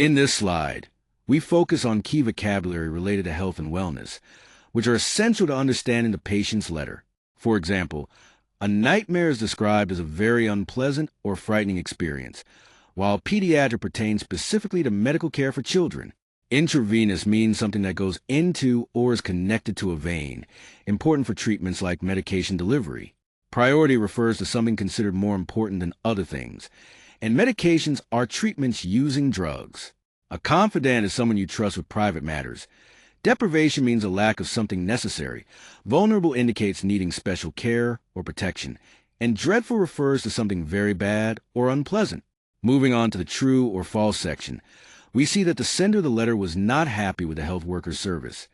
In this slide, we focus on key vocabulary related to health and wellness, which are essential to understanding the patient's letter. For example, a nightmare is described as a very unpleasant or frightening experience, while pediatric pertains specifically to medical care for children. Intravenous means something that goes into or is connected to a vein, important for treatments like medication delivery. Priority refers to something considered more important than other things, and medications are treatments using drugs. A confidant is someone you trust with private matters. Deprivation means a lack of something necessary. Vulnerable indicates needing special care or protection, and dreadful refers to something very bad or unpleasant. Moving on to the true or false section, we see that the sender of the letter was not happy with the health worker's service,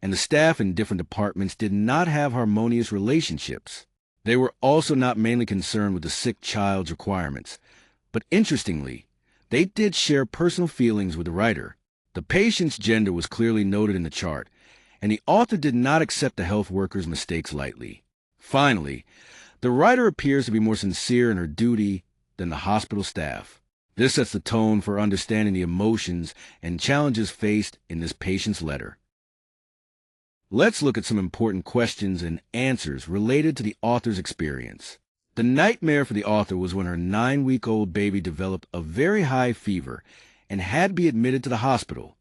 and the staff in different departments did not have harmonious relationships. They were also not mainly concerned with the sick child's requirements, but interestingly, they did share personal feelings with the writer. The patient's gender was clearly noted in the chart, and the author did not accept the health worker's mistakes lightly. Finally, the writer appears to be more sincere in her duty than the hospital staff. This sets the tone for understanding the emotions and challenges faced in this patient's letter. Let's look at some important questions and answers related to the author's experience. The nightmare for the author was when her 9-week-old baby developed a very high fever and had to be admitted to the hospital.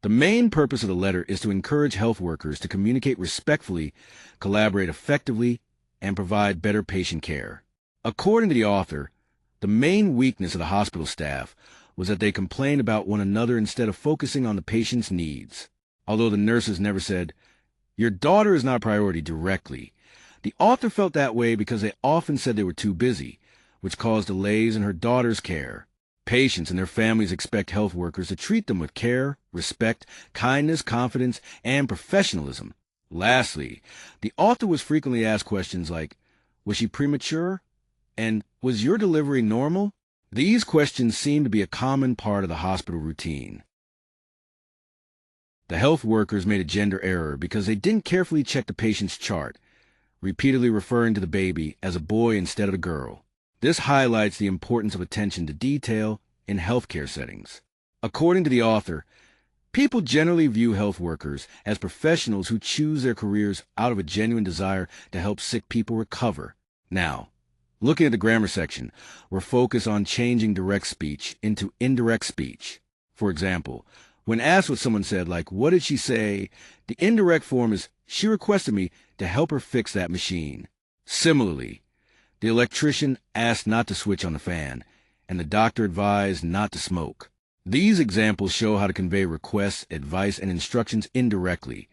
The main purpose of the letter is to encourage health workers to communicate respectfully, collaborate effectively, and provide better patient care. According to the author, the main weakness of the hospital staff was that they complained about one another instead of focusing on the patient's needs. Although the nurses never said, "Your daughter is not a priority," directly, the author felt that way because they often said they were too busy, which caused delays in her daughter's care. Patients and their families expect health workers to treat them with care, respect, kindness, confidence, and professionalism. Lastly, the author was frequently asked questions like, "Was she premature?" and "Was your delivery normal?" These questions seem to be a common part of the hospital routine. The health workers made a gender error because they didn't carefully check the patient's chart, repeatedly referring to the baby as a boy instead of a girl. This highlights the importance of attention to detail in healthcare settings. According to the author, people generally view health workers as professionals who choose their careers out of a genuine desire to help sick people recover. Now, looking at the grammar section, we're focused on changing direct speech into indirect speech. For example, when asked what someone said, like, "What did she say?" the indirect form is, "She requested me to help her fix that machine." Similarly, the electrician asked not to switch on the fan, and the doctor advised not to smoke. These examples show how to convey requests, advice, and instructions indirectly,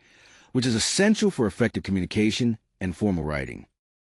which is essential for effective communication and formal writing.